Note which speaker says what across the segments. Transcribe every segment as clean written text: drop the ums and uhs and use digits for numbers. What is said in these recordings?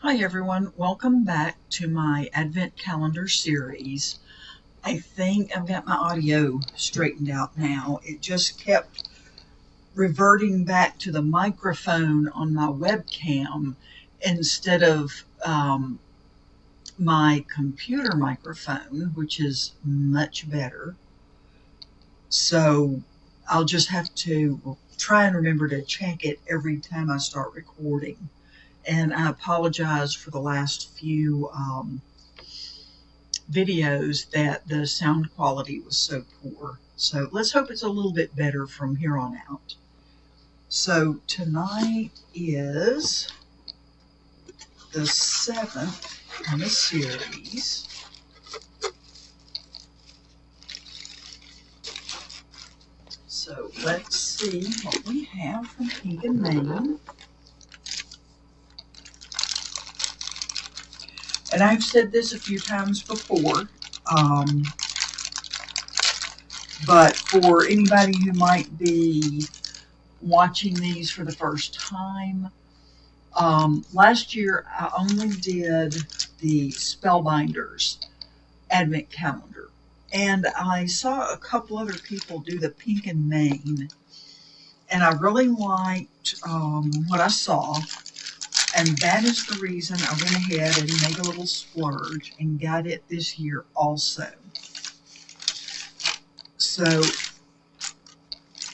Speaker 1: Hi everyone, welcome back to my Advent Calendar series. I think I've got my audio straightened out now. It just kept reverting back to the microphone on my webcam instead of my computer microphone, which is much better. So I'll just have to try and remember to check it every time I start recording. And I apologize for the last few videos that the sound quality was so poor. So let's hope it's a little bit better from here on out. So tonight is the 7th in the series. So let's see what we have from Pink and Maine. And I've said this a few times before, but for anybody who might be watching these for the first time, last year I only did the Spellbinders Advent Calendar, and I saw a couple other people do the Pink and Maine, and I really liked what I saw. And that is the reason I went ahead and made a little splurge and got it this year also. So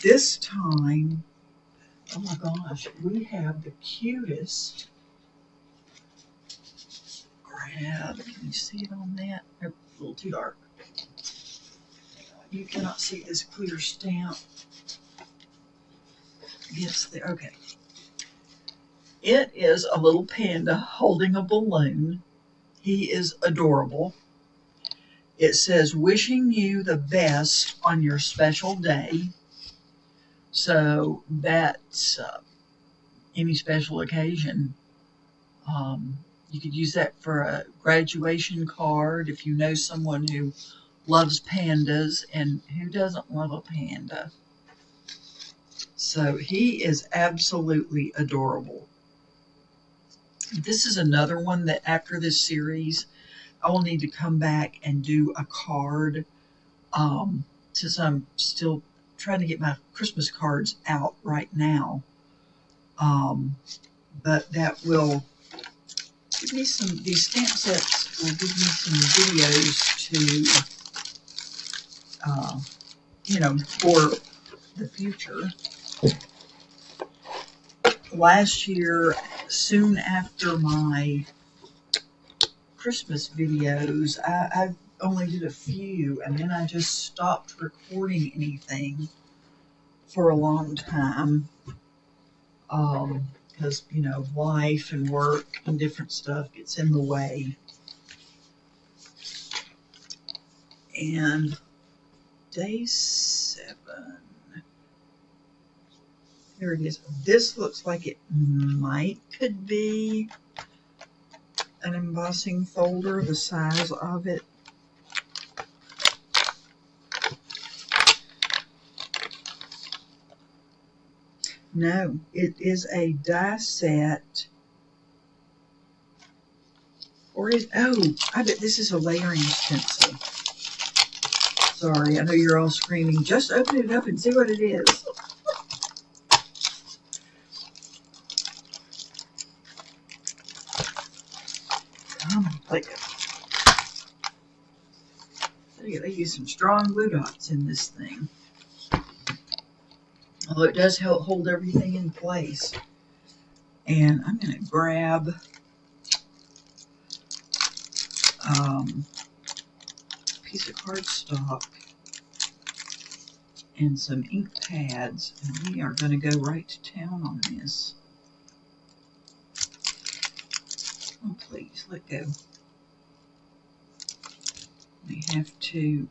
Speaker 1: this time, oh my gosh, we have the cutest grab. Can you see it on that? Oh, a little too dark. You cannot see this clear stamp. Yes, there. Okay. It is a little panda holding a balloon. He is adorable. It says, wishing you the best on your special day. So that's any special occasion. You could use that for a graduation card if you know someone who loves pandas, and who doesn't love a panda? So he is absolutely adorable. This is another one that after this series, I will need to come back and do a card, since I'm still trying to get my Christmas cards out right now. But that will give me some, these stamp sets will give me some videos to, for the future. Last year, soon after my Christmas videos, I only did a few, and then I just stopped recording anything for a long time, because, life and work and different stuff gets in the way. And day 7, there it is. This looks like it could be an embossing folder, the size of it. No, it is a die set. Or is, oh, I bet this is a layering stencil. Sorry, I know you're all screaming. Just open it up and see what it is. Come on, like, they use some strong glue dots in this thing. Although it does help hold everything in place. And I'm going to grab a piece of cardstock and some ink pads, and we are going to go right to town on this. Oh, please, let go. We have to,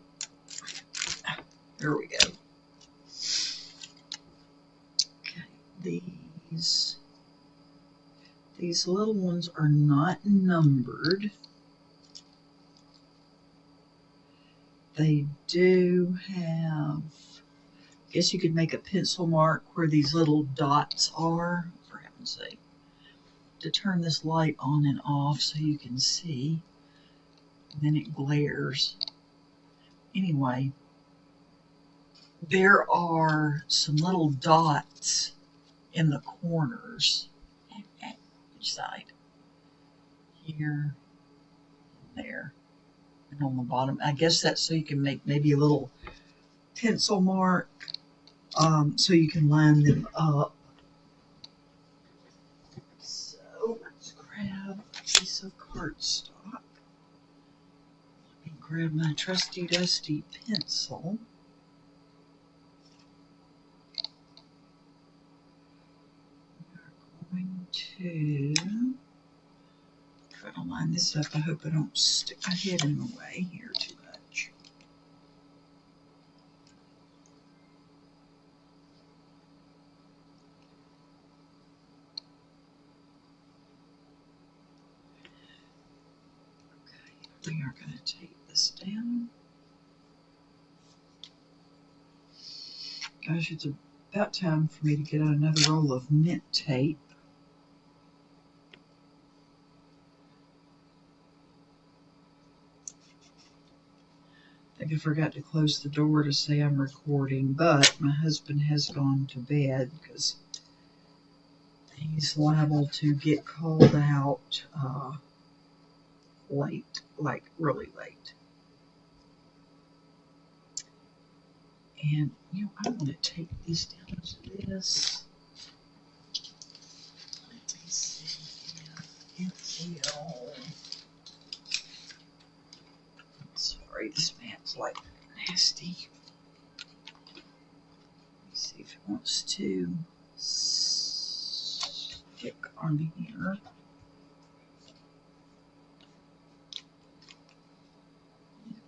Speaker 1: there we go. Okay, these little ones are not numbered. They do have, I guess you could make a pencil mark where these little dots are, for heaven's sake. to turn this light on and off so you can see. And then it glares. Anyway, there are some little dots in the corners. Each side. Here, there, and on the bottom. I guess that's so you can make maybe a little pencil mark, so you can line them up. So let's grab a piece of cardstock. Let me grab my trusty dusty pencil. We're going to try to line this up. I hope I don't stick my head in the way here too much. Okay, we are going to take this down. Gosh, it's about time for me to get out another roll of mint tape. I think I forgot to close the door to say I'm recording, but my husband has gone to bed because he's liable to get called out late, like really late. And, you know, I want to take these down to this. Let me see if it will. Sorry, this mat's like nasty. Let me see if it wants to stick on here.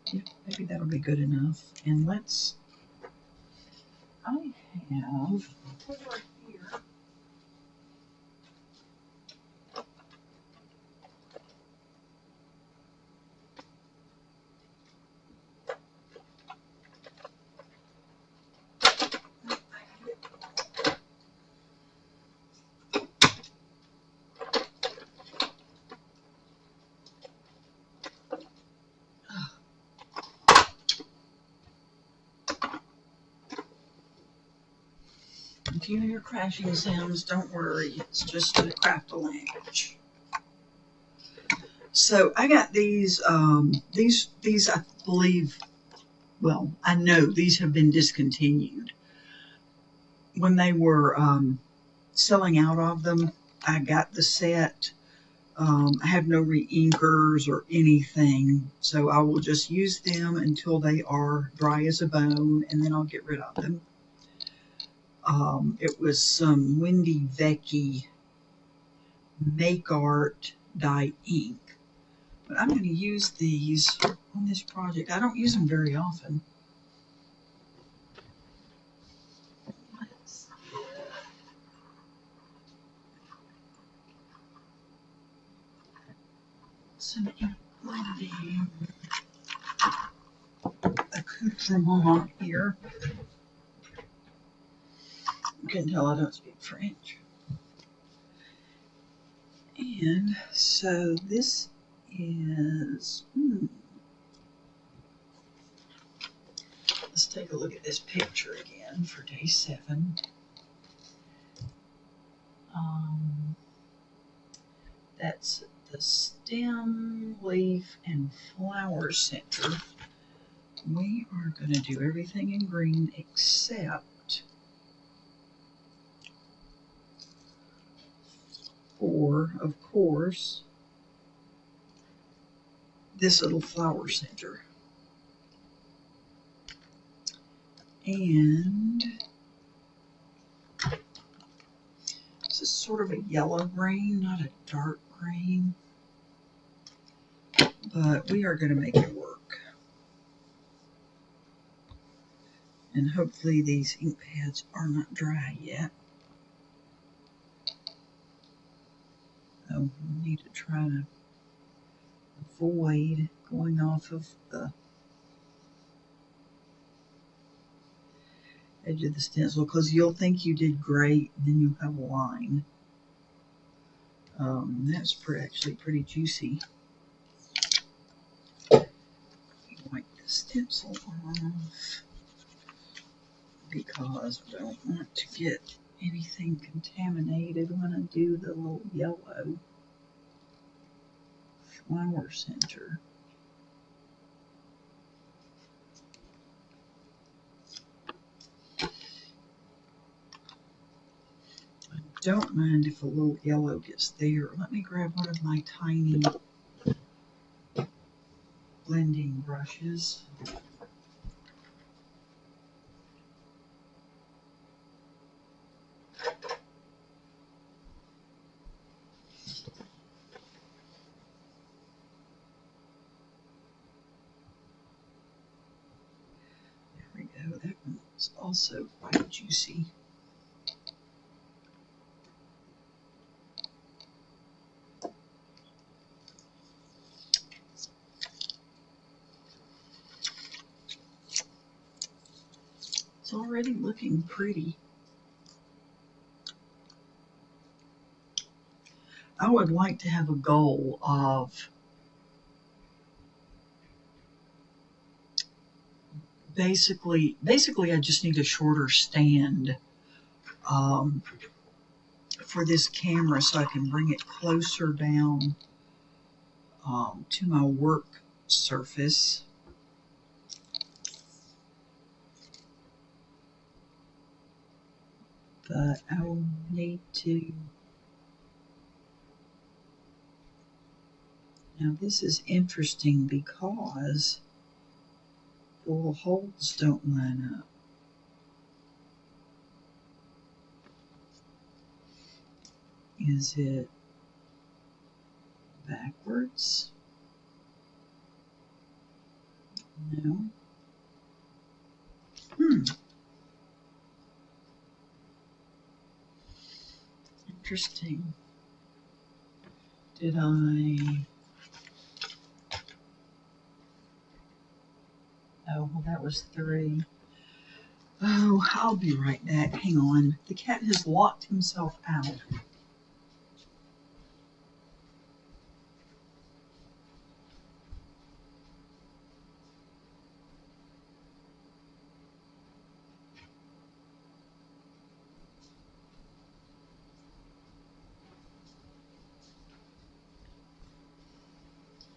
Speaker 1: Yeah, maybe that'll be good enough. And let's, I have over here. If you hear crashing sounds, don't worry. It's just the craft language. So I got these I believe, well, I know these have been discontinued. When they were selling out of them, I got the set. I have no re-inkers or anything, so I will just use them until they are dry as a bone, and then I'll get rid of them. It was some Wendy Vecchi Make Art dye ink. But I'm going to use these on this project. I don't use them very often. Some accoutrement here. You can tell I don't speak French. And so this is, let's take a look at this picture again for day 7. That's the stem, leaf, and flower center. We are going to do everything in green except for, of course, this little flower center. And this is sort of a yellow green, not a dark green, but we are going to make it work. And hopefully these ink pads are not dry yet. So we need to try to avoid going off of the edge of the stencil, because you'll think you did great and then you'll have a line. That's actually pretty juicy. Wipe the stencil off because I don't want to get anything contaminated when I do the little yellow flower center. I don't mind if a little yellow gets there. Let me grab one of my tiny blending brushes. There we go. That one's also quite juicy. It's already looking pretty. I would like to have a goal of basically I just need a shorter stand for this camera so I can bring it closer down to my work surface. But I will need to. Now this is interesting because the little holes don't line up. Is it backwards? No. Interesting. Did I? Oh, well, that was 3. Oh, I'll be right back. Hang on. The cat has locked himself out.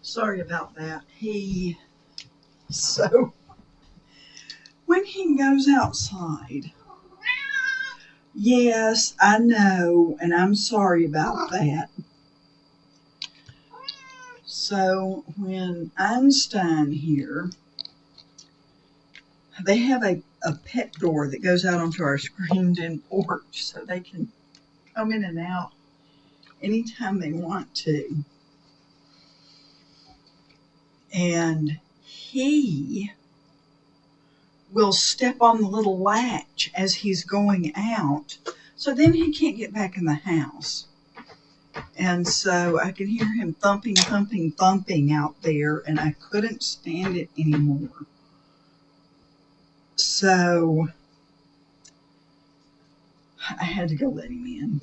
Speaker 1: Sorry about that. So when he goes outside, yes, I know, and I'm sorry about that. So when Einstein here, they have a pet door that goes out onto our screened-in porch so they can come in and out anytime they want to. And he will step on the little latch as he's going out, so then he can't get back in the house. And so I could hear him thumping, thumping, thumping out there, and I couldn't stand it anymore. So I had to go let him in.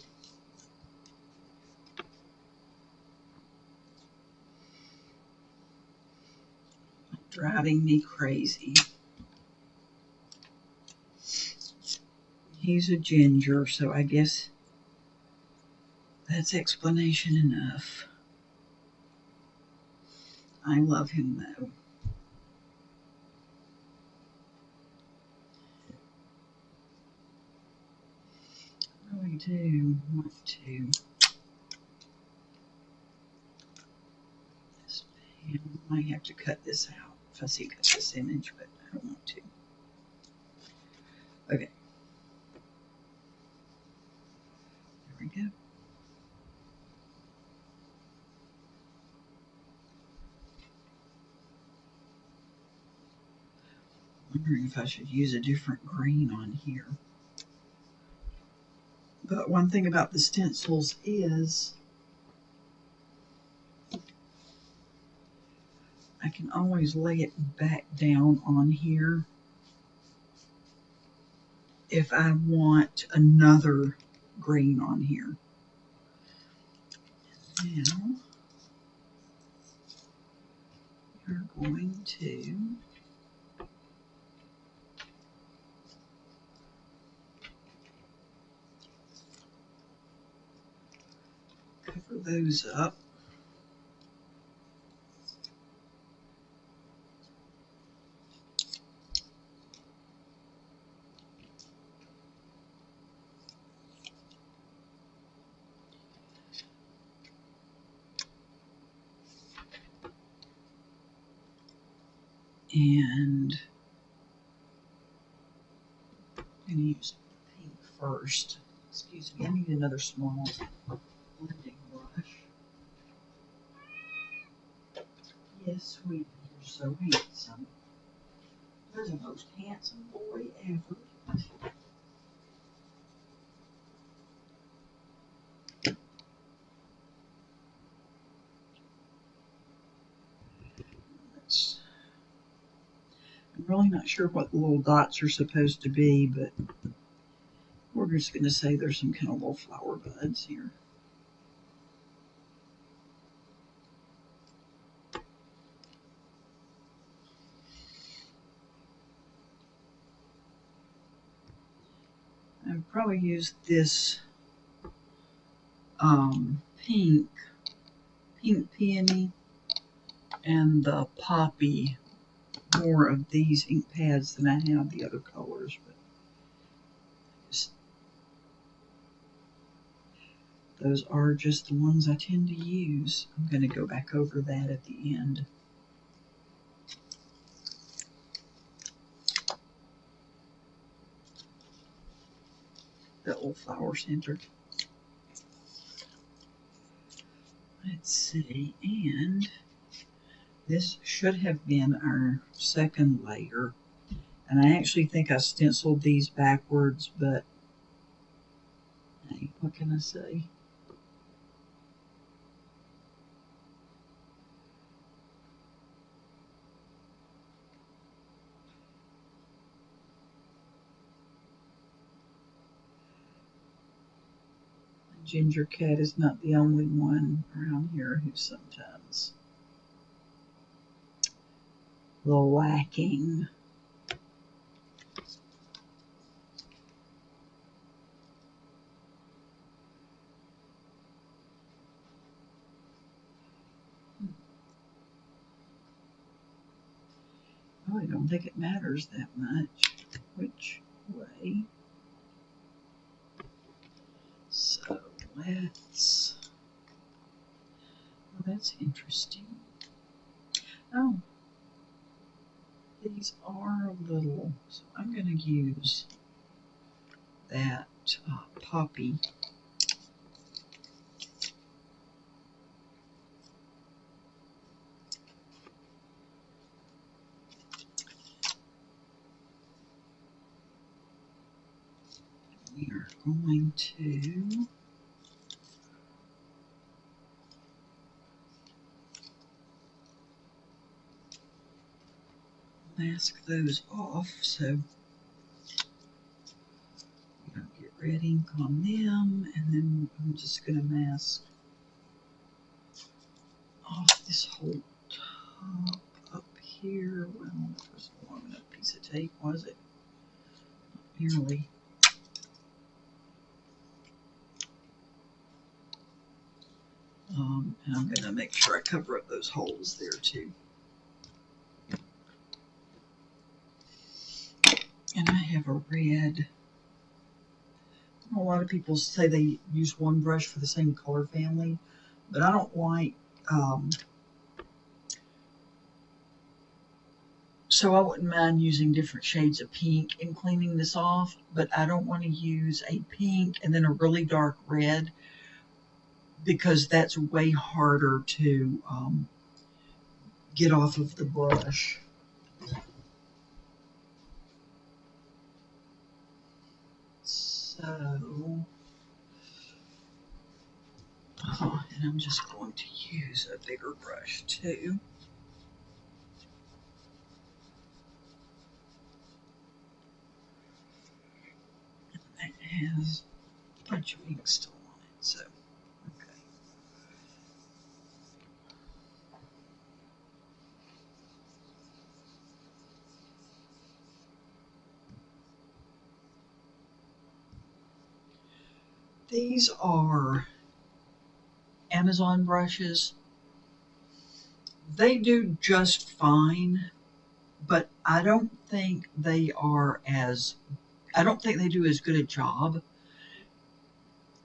Speaker 1: Driving me crazy. He's a ginger, so I guess that's explanation enough. I love him though. I really do want to. This pen, I might have to cut this out if I see cut this image, but I don't want to. Okay. There we go. Wondering if I should use a different green on here. But one thing about the stencils is I can always lay it back down on here if I want another green on here. Now you're going to cover those up. And I'm going to use pink first. Excuse me, I need another small blending brush. Yes, sweetie, you're so handsome. You're the most handsome boy ever. I'm really not sure what the little dots are supposed to be, but we're just going to say there's some kind of little flower buds here. I've probably used this pink peony and the poppy, more of these ink pads than I have the other colors, but just, those are just the ones I tend to use. I'm going to go back over that at the end. That little flower center. Let's see, and this should have been our second layer. And I actually think I stenciled these backwards, but hey, what can I say? Ginger Cat is not the only one around here who's sometimes a little lacking. Oh, I don't think it matters that much which way. So let's, well, that's interesting. Oh, these are a little, so I'm going to use that poppy. We are going to mask those off so we don't get red ink on them, and then I'm just going to mask off this whole top up here. Well, that was a long enough piece of tape, was it? Not nearly. And I'm going to make sure I cover up those holes there too. And I have a red. A lot of people say they use one brush for the same color family, but I don't like, so I wouldn't mind using different shades of pink in cleaning this off, but I don't want to use a pink and then a really dark red, because that's way harder to get off of the brush. So, and I'm just going to use a bigger brush too. It has a bunch of ink still on it, so okay. These are Amazon brushes. They do just fine, but I don't think they do as good a job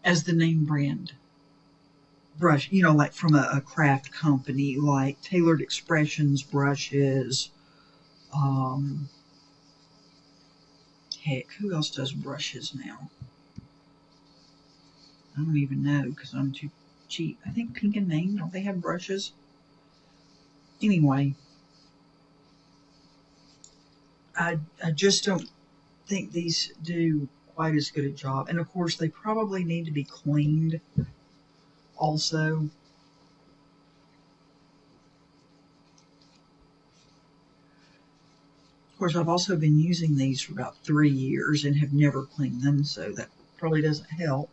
Speaker 1: as the name brand brush, like from a craft company, like Tailored Expressions brushes. Heck, who else does brushes now? I don't even know because I'm too cheap. I think Pink and Main, don't they have brushes? Anyway, I just don't think these do quite as good a job. And of course, they probably need to be cleaned also. Of course, I've also been using these for about 3 years and have never cleaned them, so that probably doesn't help.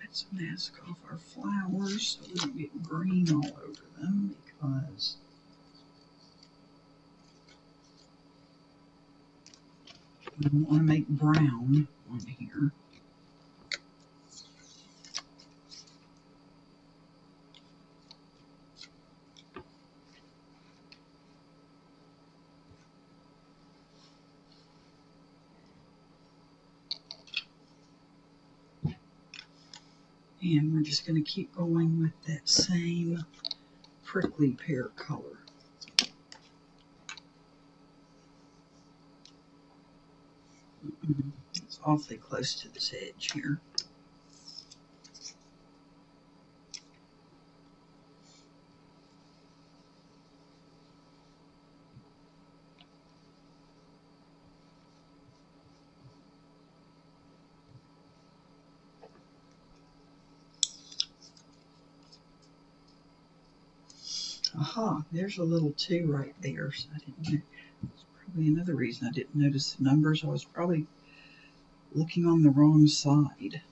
Speaker 1: Let's mask off our flowers so we don't get green all over them, because I don't want to make brown on here. And we're just going to keep going with that same prickly pear color. It's awfully close to this edge here. Aha, there's a little 2 right there. So I didn't know. That's probably another reason I didn't notice the numbers. I was probably looking on the wrong side.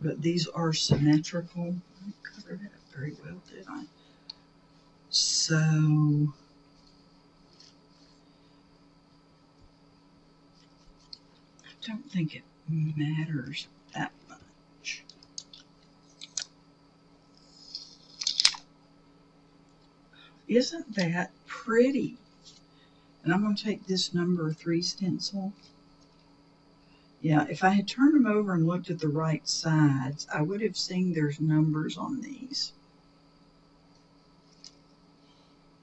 Speaker 1: But these are symmetrical. I covered it up very well, did I? So I don't think it matters that much. Isn't that pretty? And I'm going to take this number 3 stencil. Yeah, if I had turned them over and looked at the right sides, I would have seen there's numbers on these.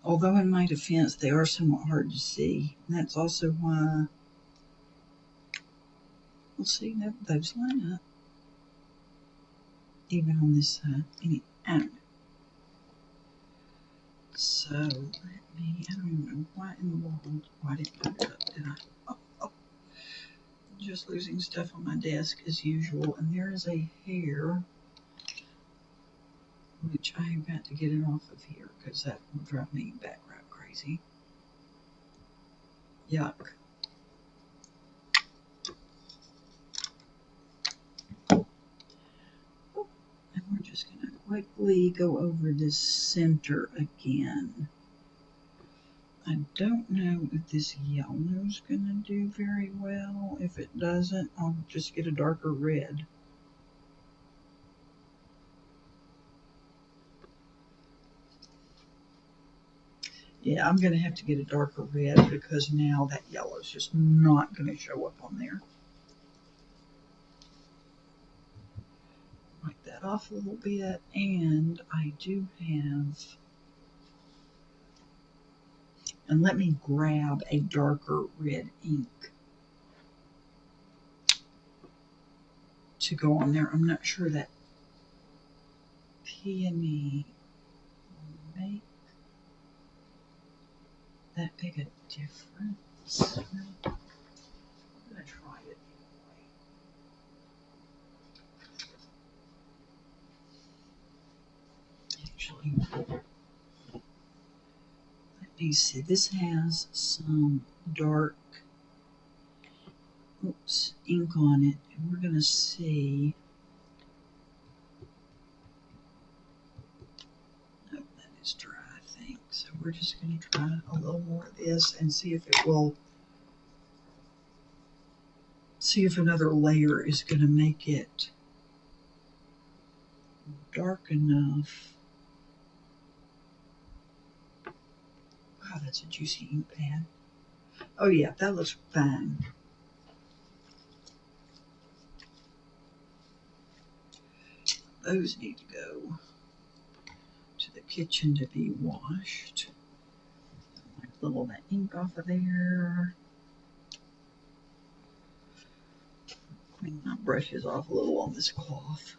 Speaker 1: Although in my defense, they are somewhat hard to see. And that's also why, we'll see, those line up. Even on this side. I don't know. So, I don't even know why in the world, why did I put it up, did I? Oh. Just losing stuff on my desk as usual. And there is a hair, which I have got to get it off of here because that will drive me background crazy. Yuck. And we're just going to quickly go over this center again. I don't know if this yellow is going to do very well. If it doesn't, I'll just get a darker red. Yeah, I'm going to have to get a darker red because now that yellow is just not going to show up on there. Wipe that off a little bit, and I do have, and let me grab a darker red ink to go on there. I'm not sure that peony will make that big a difference. I'm going to try it anyway. Actually, let me see. This has some dark ink on it, and we're going to see. Nope, that is dry, I think. So we're just going to try a little more of this and see if it will. See if another layer is going to make it dark enough. Wow, that's a juicy ink pad. Oh yeah, that looks fine. Those need to go to the kitchen to be washed. Like a little of that ink off of there. Clean my brushes off a little on this cloth.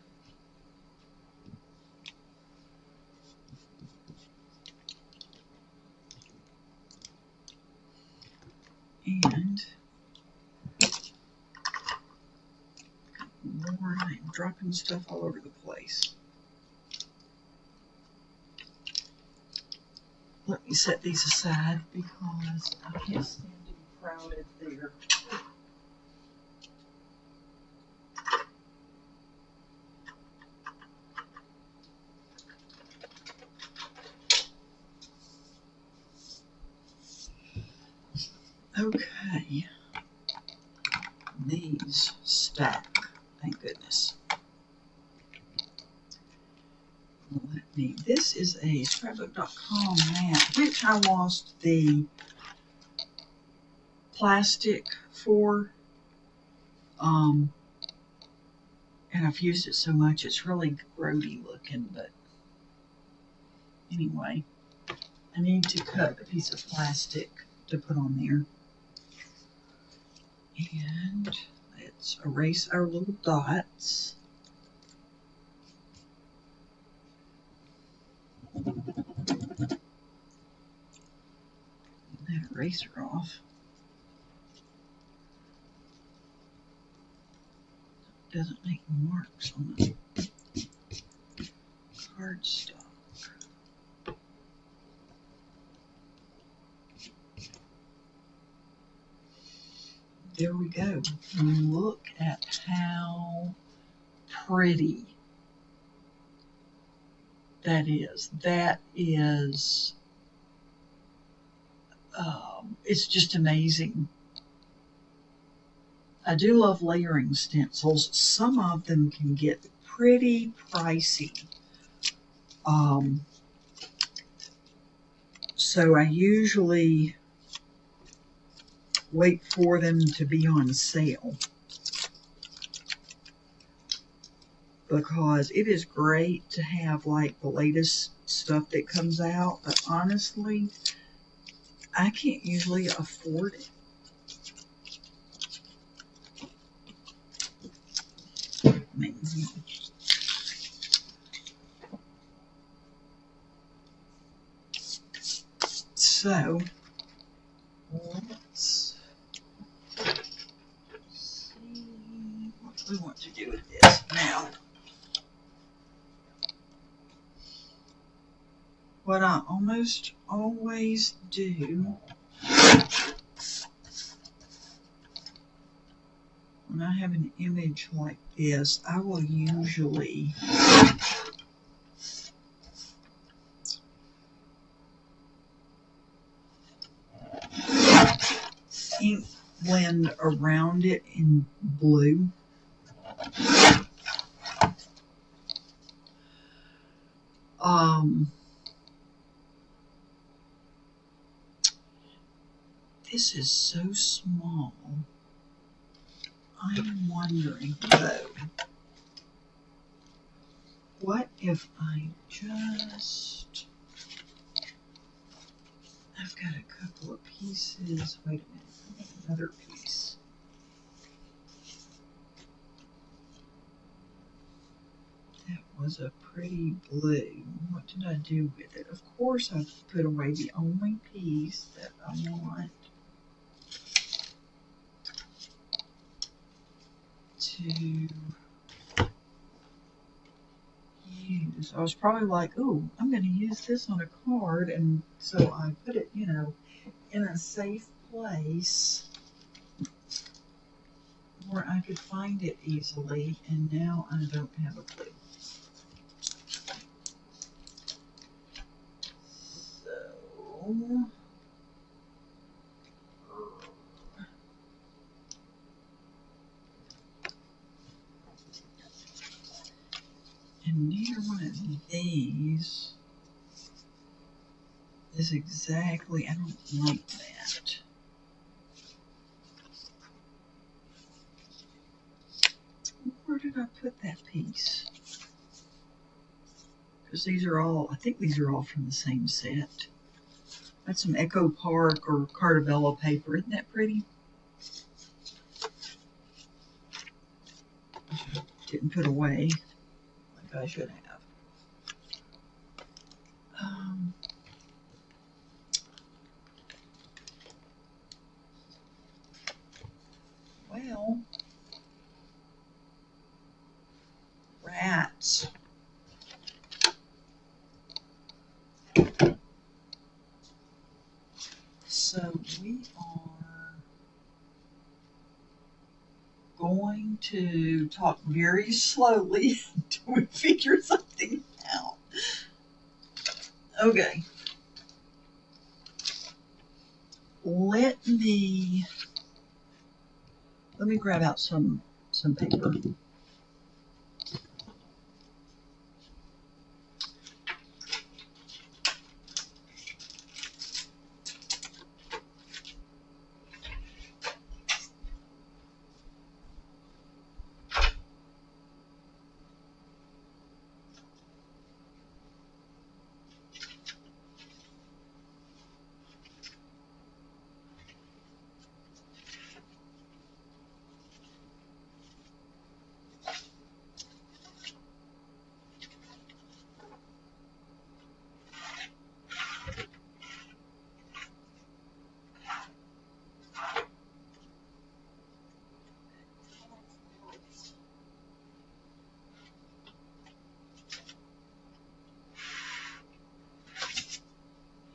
Speaker 1: And Lord, I'm dropping stuff all over the place. Let me set these aside because I can't stand to be crowded there. Okay. These stack, thank goodness. This is a scrapbook.com mat, which I lost the plastic for. And I've used it so much, it's really grody looking, but anyway, I need to cut a piece of plastic to put on there. And let's erase our little dots. That eraser off. Doesn't make marks on the cardstock. There we go. Look at how pretty that is. That is, it's just amazing. I do love layering stencils. Some of them can get pretty pricey. So I usually wait for them to be on sale because it is great to have like the latest stuff that comes out, but honestly, I can't usually afford it. So let's see what we want to do with this now. What I almost always do when I have an image like this, I will usually ink blend around it in blue. This is so small. I'm wondering though, what if I just, I've got a couple of pieces, wait a minute, another piece. That was a pretty blue. What did I do with it? Of course I've put away the only piece that I want. to use. I was probably like, oh, I'm going to use this on a card, and so I put it, you know, in a safe place where I could find it easily, and now I don't have a clue. So, and neither one of these is exactly, I don't like that. Where did I put that piece? Because these are all, I think these are all from the same set. That's some Echo Park or Cartabello paper. Isn't that pretty? Didn't put away like I should have. Well, rats. So we are going to talk very slowly until we figure something out. Okay. Let me grab out some paper.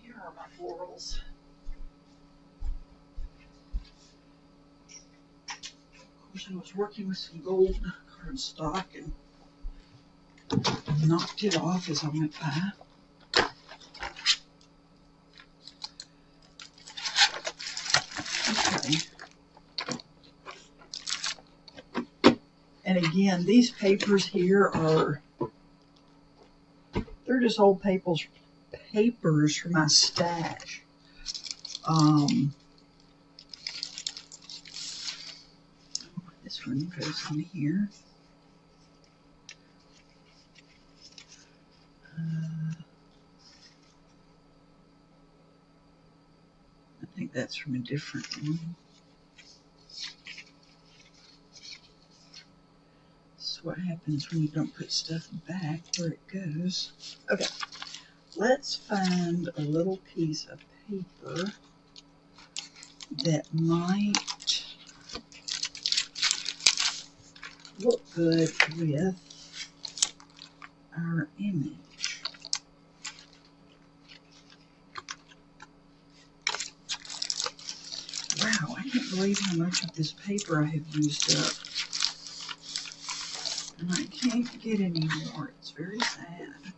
Speaker 1: Here are my florals. Of course, I was working with some gold cardstock and knocked it off as I went by. Okay. And again, these papers here they're just old papers for my stash. This one goes in here. I think that's from a different one. This is what happens when you don't put stuff back where it goes. Okay, let's find a little piece of paper that might look good with our image. Wow, I can't believe how much of this paper I have used up. And I can't get any more. It's very sad.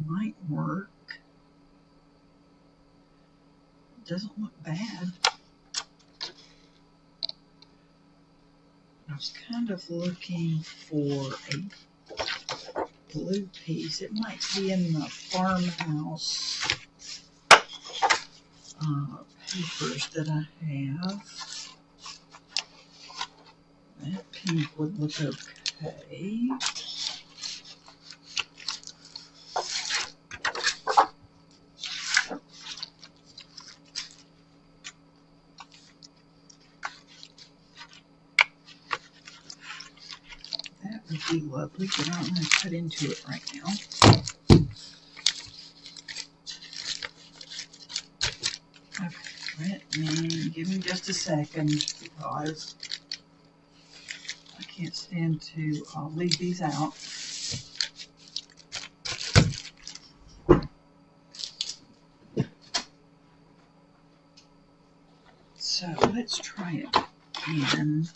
Speaker 1: Might work. It doesn't look bad. I was kind of looking for a blue piece. It might be in the farmhouse papers that I have. That pink would look okay. That would be lovely, but I don't want to cut into it right now. Okay, let And give me just a second because I can't stand to leave these out. So let's try it again.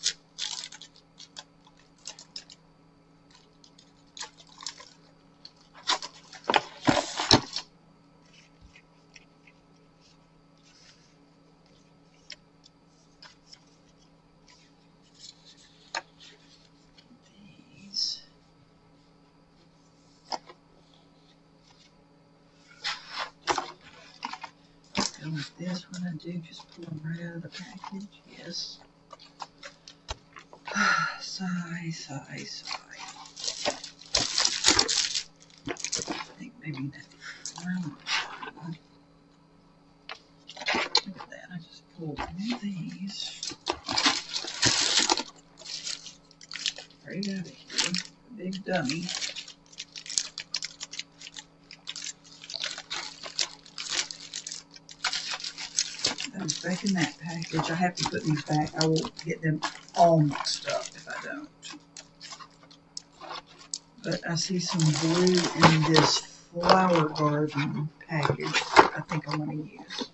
Speaker 1: With this, when I do, just pull them right out of the package. Yes. Sigh, sigh, sigh. I think maybe that's around. Look at that. I just pulled one of these right out of here. Big dummy. Those back in that package. I have to put these back. I will get them all mixed up if I don't. But I see some blue in this flower garden package I think I'm going to use.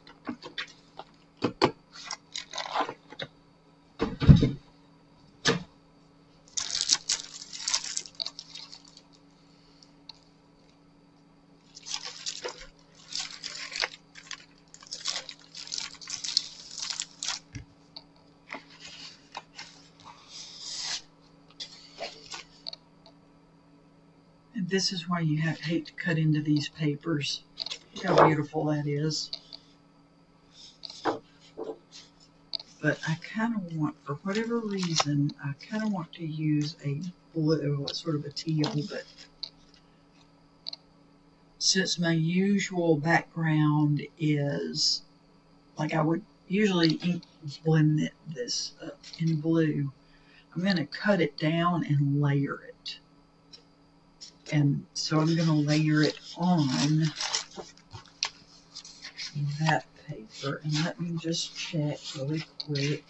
Speaker 1: And this is why you hate to cut into these papers. Look how beautiful that is. But I kind of want, for whatever reason, I kind of want to use a blue, sort of a teal, but since my usual background is, like I would usually ink blend this up in blue, I'm going to cut it down and layer it. And so I'm going to layer it on that paper. And let me just check really quick.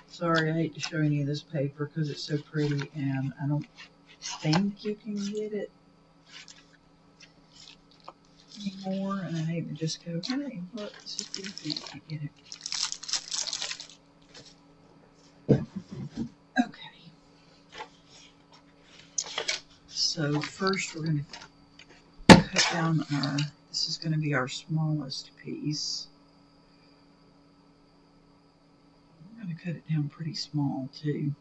Speaker 1: Sorry, I hate to show any of this paper because it's so pretty and I don't think you can get it anymore. And I hate to just go, hey, look, this is pretty, you can't get it. Okay. So first we're going to cut down this is going to be our smallest piece. I'm going to cut it down pretty small too.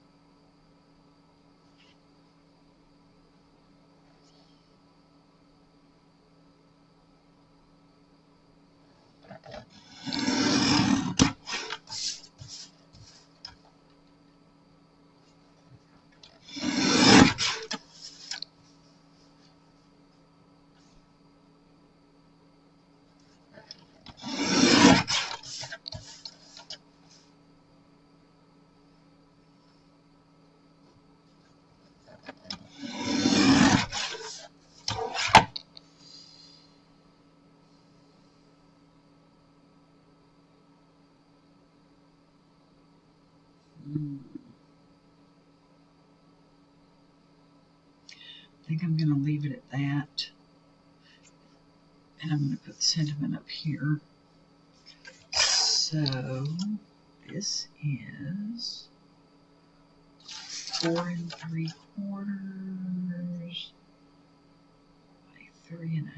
Speaker 1: I think I'm going to leave it at that. And I'm going to put the sentiment up here. So this is 4 3/4 by 3 1/2.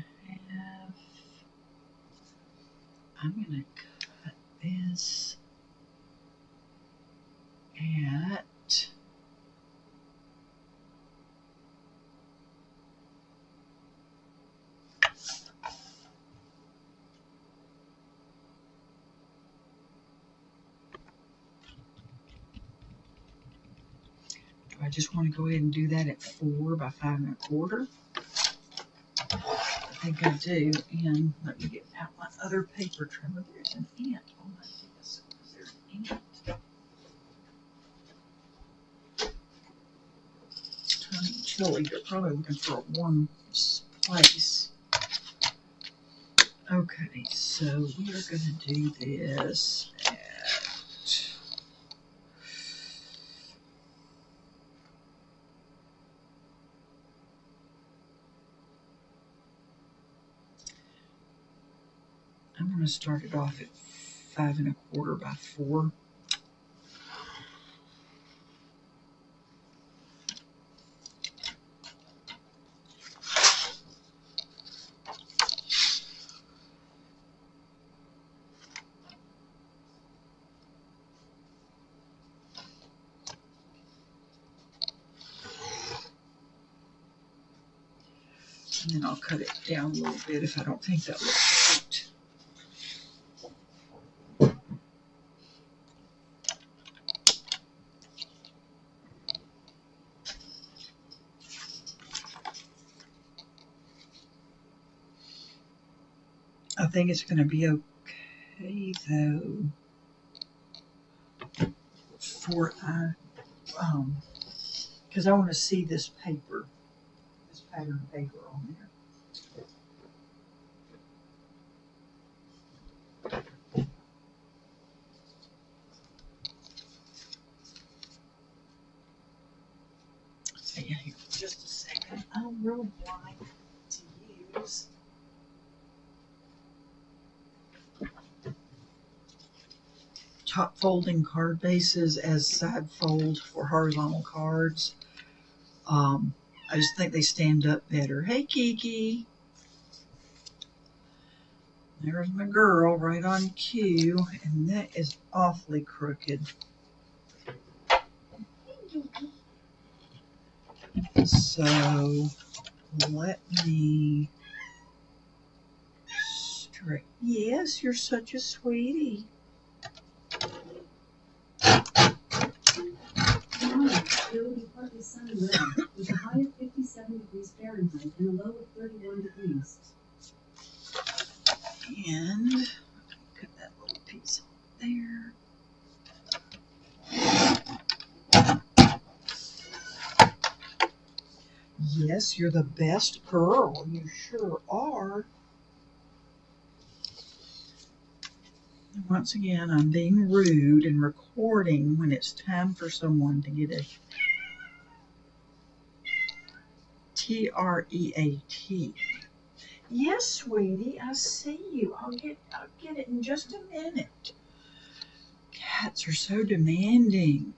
Speaker 1: I'm going to cut this at I just want to go ahead and do that at 4 by 5 1/4. I think I do. And let me get out my other paper trimmer. There's an ant. Oh my goodness. Is there an ant? chilly. They're probably looking for a warm place. Okay, so we are going to do this at I'm going to start it off at 5 1/4 by 4. And then I'll cut it down a little bit if I don't think that looks right. I think it's going to be okay though. Because I want to see this paper, this pattern paper on there. So yeah, here, just a second. I really like to use top folding card bases as side fold for horizontal cards. I just think they stand up better. Hey, Kiki. There's my girl right on cue, and that is awfully crooked. So let me straight. Yes, you're such a sweetie.
Speaker 2: It will be partly sunny weather, with a high of 57 degrees Fahrenheit and a low of 31 degrees.
Speaker 1: And cut that little piece off there. Yes, you're the best girl. You sure are. Once again, I'm being rude and recording when it's time for someone to get a TREAT. Yes, sweetie, I see you. I'll get it in just a minute. Cats are so demanding.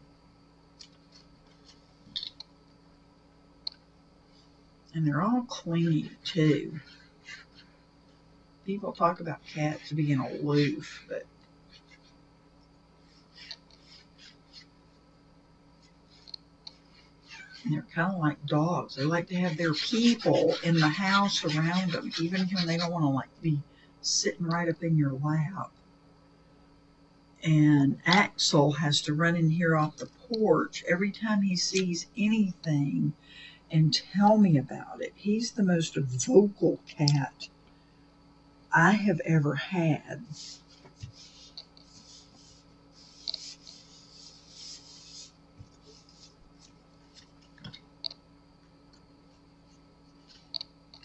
Speaker 1: And they're all clingy too. People talk about cats being aloof, but they're kind of like dogs. They like to have their people in the house around them, even when they don't want to like be sitting right up in your lap. And Axel has to run in here off the porch every time he sees anything and tell me about it. He's the most vocal cat I have ever had.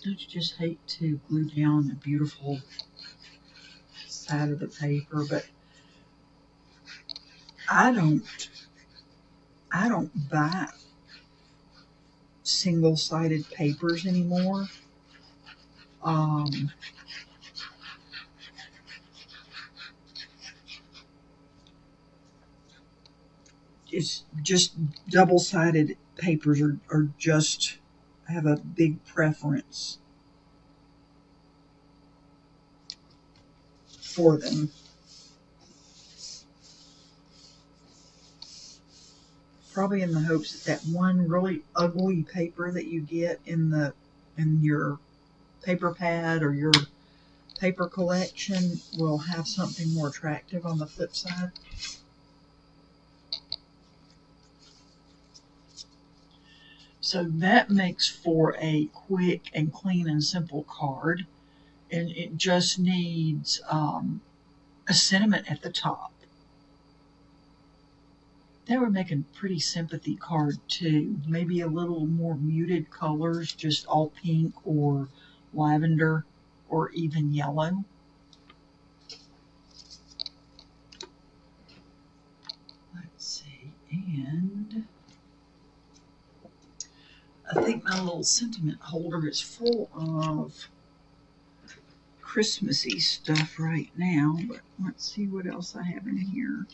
Speaker 1: Don't you just hate to glue down the beautiful side of the paper? But I don't buy single-sided papers anymore. It's just double-sided papers are just, I have a big preference for them. Probably in the hopes that one really ugly paper that you get in your paper pad or your paper collection will have something more attractive on the flip side. So that makes for a quick and clean and simple card, and it just needs a sentiment at the top. That would make a pretty sympathy card too. Maybe a little more muted colors, just all pink or lavender or even yellow. Let's see, and I think my little sentiment holder is full of Christmassy stuff right now, but let's see what else I have in here.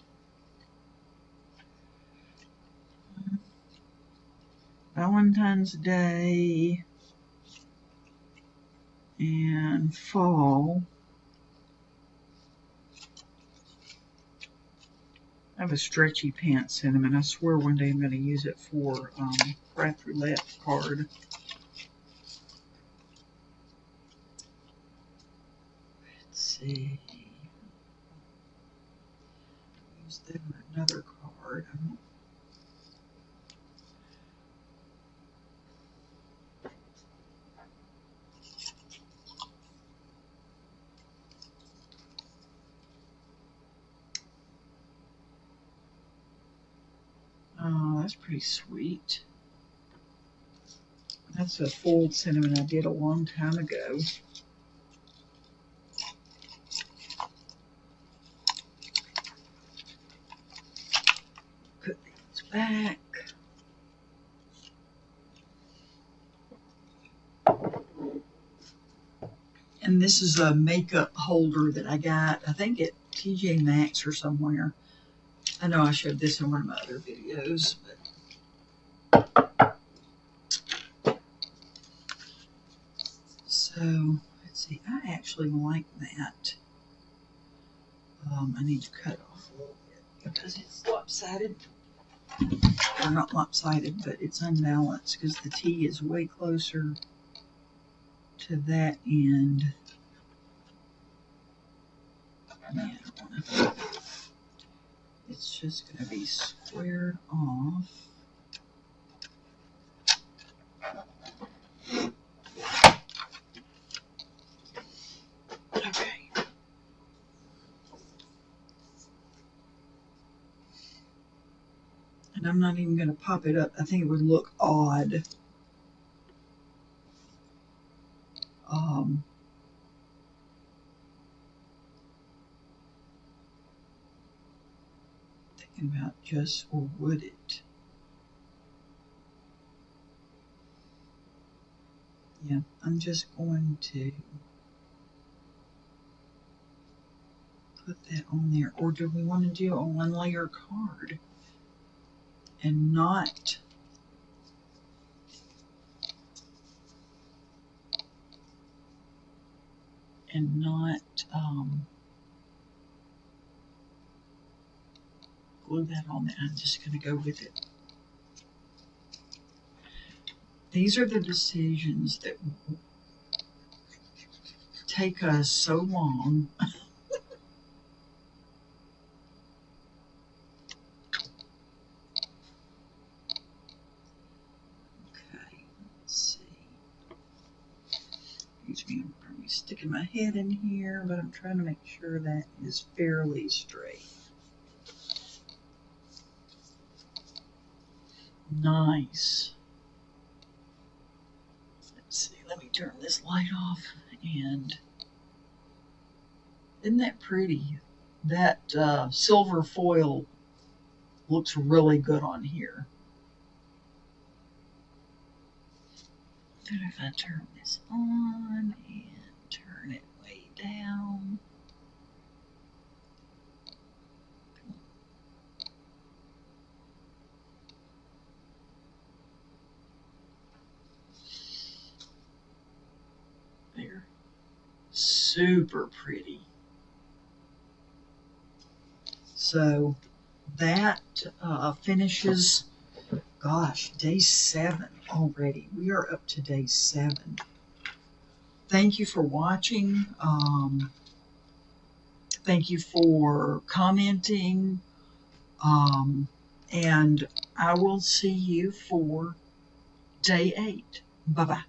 Speaker 1: Valentine's Day and fall. I have a stretchy pants sentiment. I swear one day I'm going to use it for craft roulette card. Let's see. Use them another card. Oh, that's pretty sweet. That's a fold cinnamon I did a long time ago. Put these back. And this is a makeup holder that I got, I think at TJ Maxx or somewhere. I know I showed this in one of my other videos, but so let's see. I actually like that. I need to cut it off a little bit because it's lopsided, or not lopsided, but it's unbalanced because the T is way closer to that end. Yeah, I don't want to. It's just going to be squared off. Okay. And I'm not even going to pop it up. I think it would look odd. Thinking about just, or would it? Yeah, I'm just going to put that on there. Or do we want to do a one layer card and not glue that on there? I'm just going to go with it. These are the decisions that take us so long. Okay, let's see. Excuse me, I'm probably sticking my head in here, but I'm trying to make sure that is fairly straight. Nice. Let's see, let me turn this light off. And isn't that pretty? That silver foil looks really good on here. What if I turn this on and turn it way down? There. Super pretty. So that finishes, gosh, day 7 already. We are up to day 7. Thank you for watching. Thank you for commenting. And I will see you for day 8. Bye-bye.